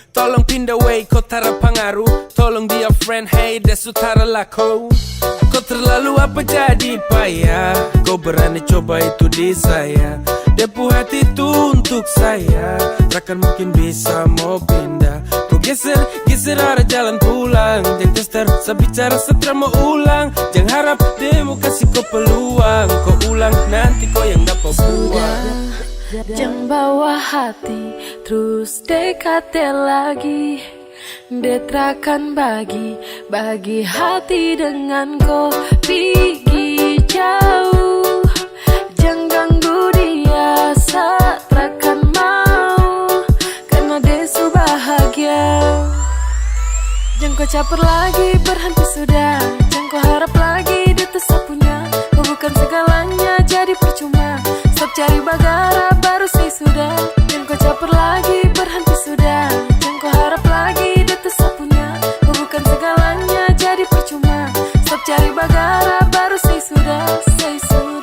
Tolong pindah way, kau tara pengaruh. Tolong dia friend, hey dia sutara laku. Kau terlalu apa jadi payah. Kau berani coba itu di saya. Dia pu hati itu untuk saya. Takkan mungkin bisa mau pindah. Kau geser ada jalan pulang. Jangan tester, saya bicara setelah mau ulang. Jangan harap dia mau kasih kau peluang. Kau ulang nanti kau yang dapat buang. Jangan bawa hati, terus dekati lagi. Detrakan bagi hati dengan kau pergi yang ganggu dia, takkan mau karena dia bahagia. Jangan kau caper lagi, berhenti sudah. Jangan kau harap lagi dia tetap punya. Kau bukan segalanya, jadi percuma. Stop cari bagara, baru say sudah. Jangan kau caper lagi, berhenti sudah. Jangan kau harap lagi dia tetap punya. Kau bukan segalanya, jadi percuma. Stop cari bagara, baru say sudah, say sudah.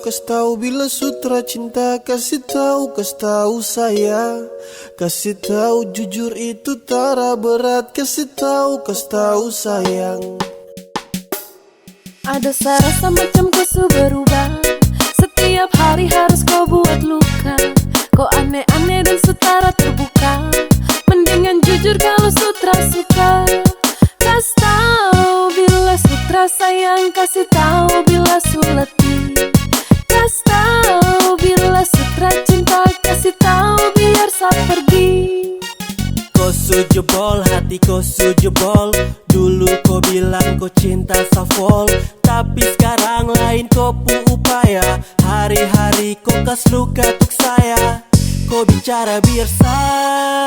Kasih tahu bila sutra cinta. Kasih tahu saya. Kasih tahu jujur itu tara berat. Kasih tahu sayang. Ada rasa macam kau berubah. Setiap hari harus kau buat luka. Kau aneh-aneh dan setara terbuka. Mendingan jujur kalau sutra suka. Kasih tahu bila sutra sayang. Kasih tahu bila letih. Kasih tahu bila sutra cinta. Kasih tahu biar saya pergi. Kau sujebol, hati kau sujebol. Dulu kau bilang kau cinta safol, tapi sekarang lain kau pu upaya. Hari-hari kau kas luka tuk saya. Kau bicara biar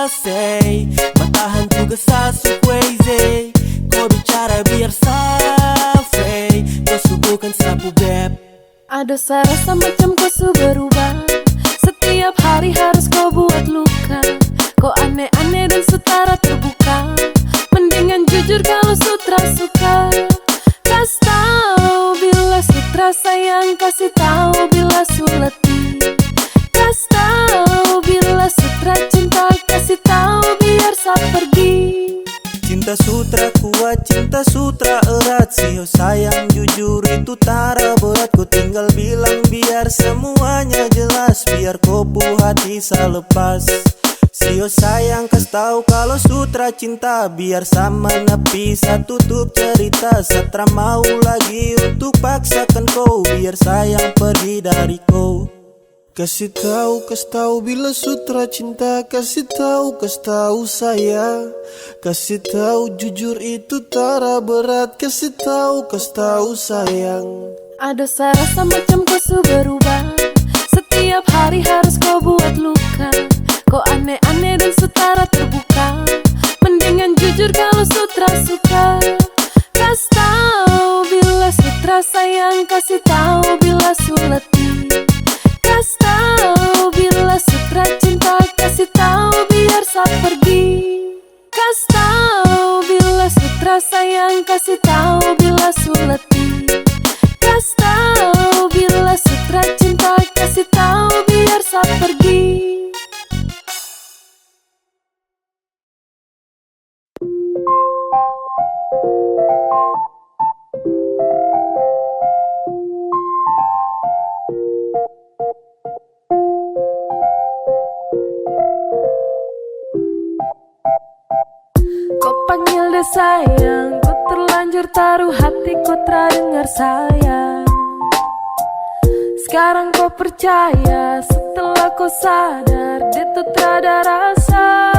say matahan tugas sasu crazy. Kau bicara biar say kau subukan sapu beb. Ada rasa macam kau berubah. Setiap hari harus kau buat luka. Kau aneh-aneh dan setara terbuka. Mendingan jujur kalau sutra suka. Kasih tahu bila sutra sayang. Kasih tahu bila letih. Kasih tahu bila sutra cinta. Kasih tahu biar saya pergi. Cinta sutra kuat, cinta sutra erat. Sio sayang jujur itu tara berat. Ku tinggal bilang biar semuanya jelas. Biar kau pu hati saya lepas. Sio sayang kasih tahu kalau sutra cinta. Biar sama nepi saya tutup cerita. Satra mau lagi untuk paksakan kau. Biar sayang pergi dari kau. Kasih tahu bila sutra cinta. Kasih tahu saya. Kasih tahu jujur itu tara berat. Kasih tahu sayang. Ada rasa macam kau berubah. Setiap hari harus kau buat luka. Kau aneh-aneh dan setara terbuka. Mendingan jujur kalau sutra suka. Kasih tahu bila sutra sayang. Kasih tahu bila letih. Kasih tahu bila sutra cinta. Kasih tahu biar saya pergi. Kasih tahu bila sutra sayang. Kasih tahu bila letih. Kasih tahu bila sutra cinta. Kasih tahu biar saya pergi. Kau panggil dia sayang. Kau terlanjur taruh hati. Kau terdengar sayang. Sekarang kau percaya. Setelah kau sadar dia tuh terada rasa.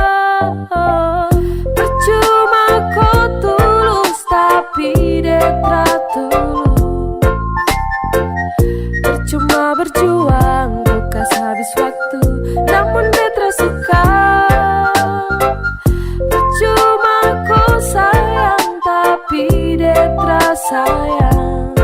Percuma kau tulus tapi dia tak tulus. Percuma berjuang kau kas habis waktu. Namun dia tak suka. Percuma kau sayang tapi dia tak sayang.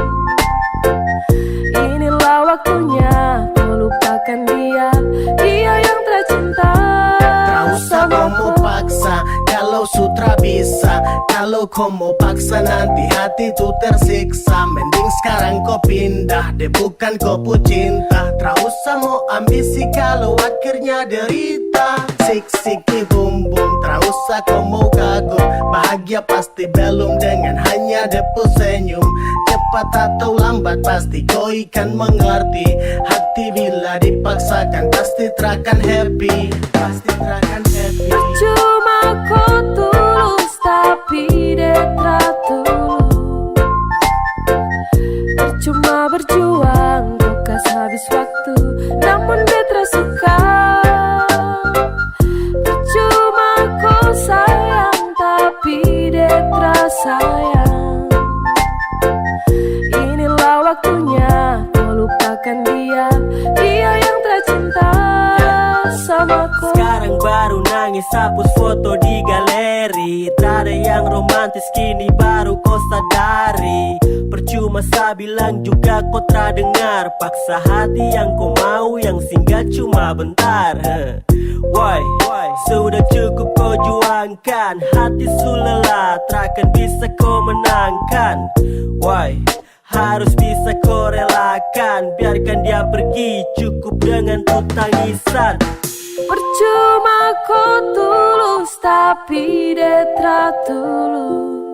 Inilah waktunya kau lupakan dia. Dia yang tercinta. Tak usah mau paksa kalau sutra bisa. Kalau kau mau paksa nanti hati tuh tersiksa. Mending sekarang kau pindah deh, bukan kau pu cinta. Terus mau ambisi kalau akhirnya derita. Sik-siki bum bum, terus kau mau kagum. Bahagia pasti belum dengan hanya depu senyum. Cepat atau lambat pasti kau ikan mengerti. Hati bila dipaksakan pasti terakan happy. Pasti terakan happy. Percuma kau tulus tapi detra tulus. Percuma berjuang kau kas habis waktu, namun detra suka. Percuma kau sayang tapi detra sayang. Inilah waktunya kau lupakan dia, dia yang tercinta sama kau. Sekarang baru nangis hapus foto di galeri. Tak ada yang romantis kini baru kau sadari. Percuma saya bilang juga kau tak dengar. Paksa hati yang kau mau yang singgah cuma bentar. Why? Sudah cukup kau juangkan. Hati sulelah takkan bisa kau menangkan. Why? Harus bisa kau relakan. Biarkan dia pergi cukup dengan tuh tangisan. Percuma kau tulus tapi detra tulus.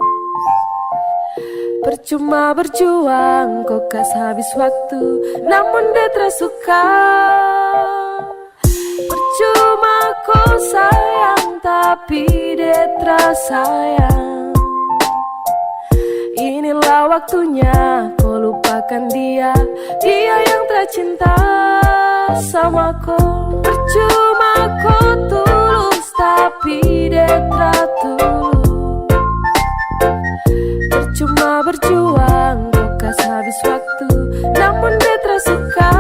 Percuma berjuang kau kas habis waktu, namun detra suka. Percuma kau sayang tapi detra sayang. Inilah waktunya kau lupakan dia, dia yang tercinta sama kau. Percuma kau tulus tapi detra tulus. Percuma berjuang kau kas habis waktu, namun detra suka.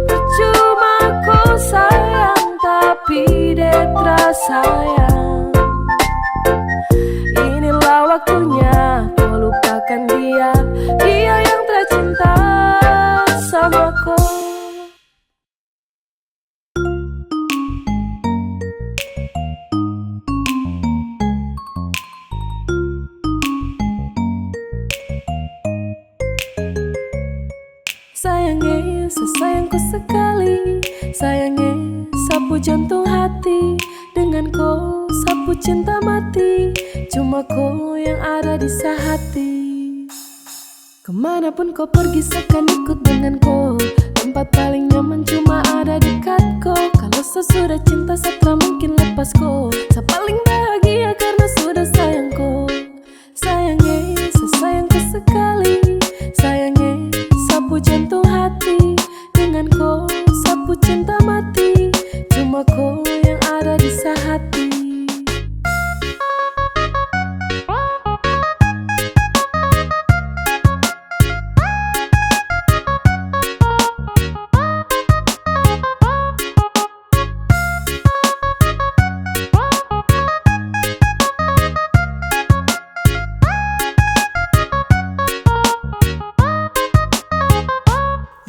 Percuma kau sayang tapi detra sayang. Inilah waktunya kau lupakan dia, dia yang tercinta sama kau. Sayangnya, sesayangku sekali. Sayangnya, sapu jantung hati. Dengan kau, sapu cinta mati. Cuma kau yang ada di sehati. Kemanapun kau pergi, seakan ikut dengan kau. Tempat paling nyaman cuma ada dekat kau. Kalau sesudah cinta, setelah mungkin lepas kau. Saya paling bahagia karena sudah sayang kau. Sayangnya, sesayangku sekali. Sayangnya, sapu jantung hati. Dengan kau, sapu cinta mati. Cuma kau yang ada di sehati.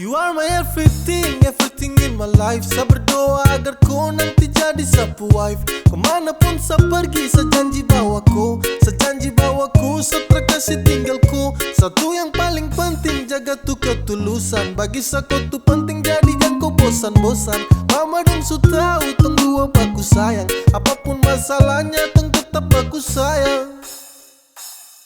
You are my everything, everything in my life. Saya berdoa agar kau nanti jadi sapu wife. Kemanapun saya pergi, saya janji bawaku. Saya janji bawaku, saya terkasih tinggalku. Satu yang paling penting, jaga tuh ketulusan. Bagi saya kau tuh penting, jadi jangan kau bosan-bosan. Mama dong su tahu, tunggu apa aku sayang. Apapun masalahnya, tong tetap aku sayang.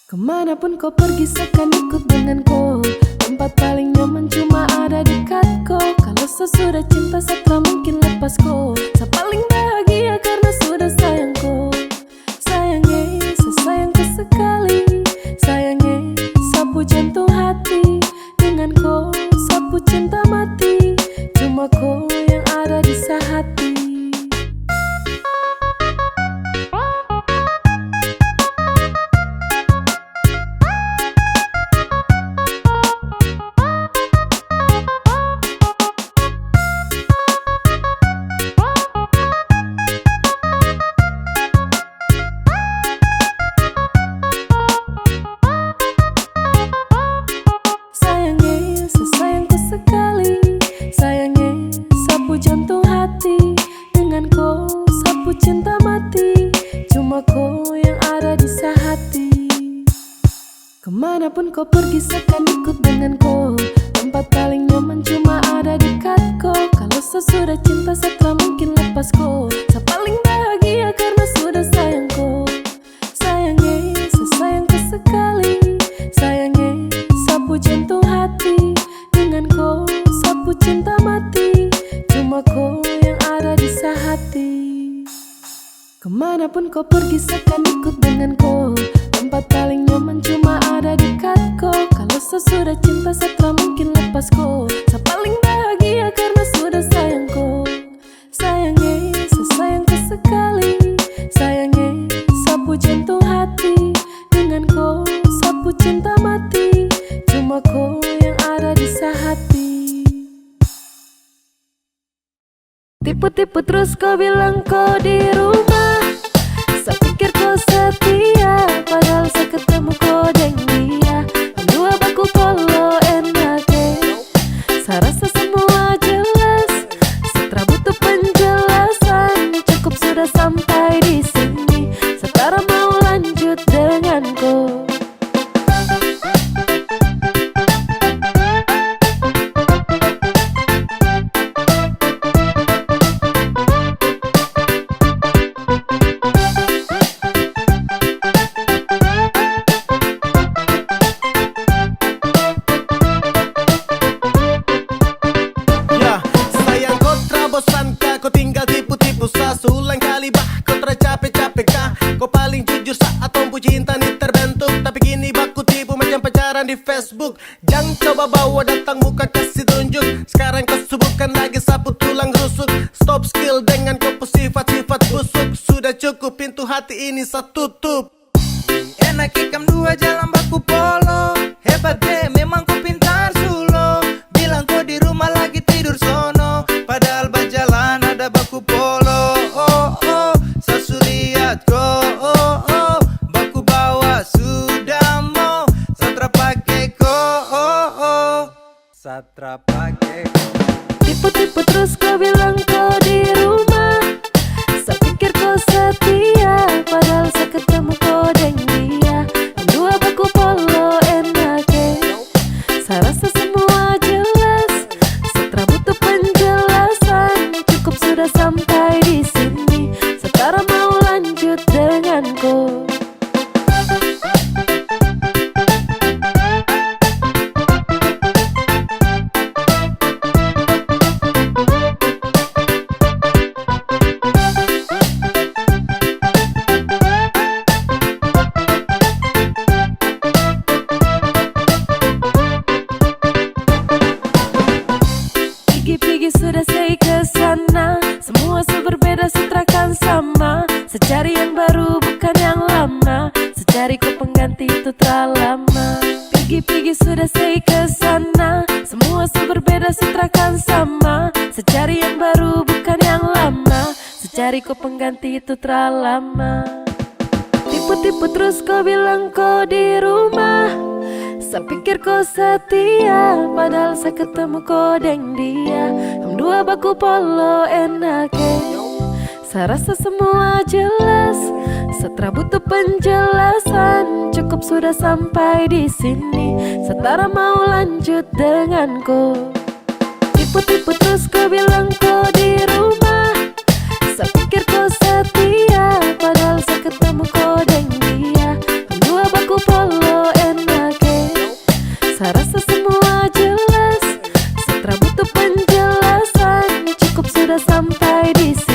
Kemanapun kau pergi, seakan ikut dengan kau. Tempat paling nyaman cuma ada dekat kau. Kalau sesudah cinta, setelah mungkin lepas kau. Saya paling bahagia karena sudah sayang kau. Sayangnya, sesayangku sekali. Sayangnya, sapu jantung hati. Dengan kau, sapu cinta mati. Cuma kau yang ada di sehati. Kemanapun kau pergi seakan ikut denganku. Tempat paling nyaman cuma ada dekatku. Kalau sesudah cinta setelah mungkin lepasku. Saya paling bahagia karena sudah sayangku. Sayangnya, sesayangku sekali. Sayangnya, sapu jantung hati. Denganku, sapu cinta mati. Cuma kau yang ada di sehati. Kemanapun kau pergi seakan ikut denganku. Tempat paling nyaman cuma ada dekatku. Kalau sesudah cinta setelah mungkin lepasku. Saya paling bahagia karena sudah sayangku. Sayangnya, sesayangku sekali. Sayangnya, sapu jantung hati. Denganku, sapu cinta mati. Cuma kau yang ada di sehati. Tipu-tipu terus kau bilang kau di rumah. Saya pikir kau setia, padahal saya ketemu kau dengan dia. Dua baku polo enake. Saya rasa semua jelas, setelah butuh penjelasan. Cukup sudah sampai di sini. Sekarang mau lanjut denganku. Kau tinggal tipu-tipu sah. Seulang kali bah kau tercapek-capek kah? Kau paling jujur saat tompu cinta nih terbentuk. Tapi kini baku tipu macam pacaran di Facebook. Jangan coba bawa datang muka kasih tunjuk. Sekarang kau sebutkan lagi sapu tulang rusuk. Stop skill dengan kau sifat-sifat busuk. Sudah cukup pintu hati ini saya tutup. Enak ikam dua jalan baku polo. Hebat deh memang kau pintar sulo. Bilang kau di rumah lagi tidur sono. Padahal berjalan ada baku polo. Oh oh, sasuriat ko. Oh oh, baku bawa sudah mau. Satra pakai ko. Oh oh, satra pakai. Tipu-tipu terus kau bilang kau di rumah. Saya pikir kau setia, padahal saya ketemu kau dengan dia. Dua baku polo enake. Saya rasa semua jelas, setelah butuh penjelasan. Cukup sudah sampai di sini. Sekarang mau lanjut denganku. Pergi-pergi sudah saya ke sana. Semua berbeda setrakan sama. Secari yang baru bukan yang lama. Secari kau pengganti itu terlalu lama. Pergi-pergi sudah saya ke sana. Semua berbeda setrakan sama. Secari yang baru bukan yang lama. Secari kau pengganti itu terlalu lama. Tipu-tipu terus kau bilang kau di rumah. Saya pikir kau setia, padahal saya ketemu kau dengan dia. Dua baku polo enake. Saya rasa semua jelas, setelah butuh penjelasan. Cukup sudah sampai di sini. Setara mau lanjut denganku. Tipu-tipu terus kau bilang kau di rumah. Saya pikir kau setia, padahal saya ketemu kau dengan dia. Dua baku polo enake. Saya rasa semua jelas, setelah butuh penjelasan. Cukup sudah sampai di sini.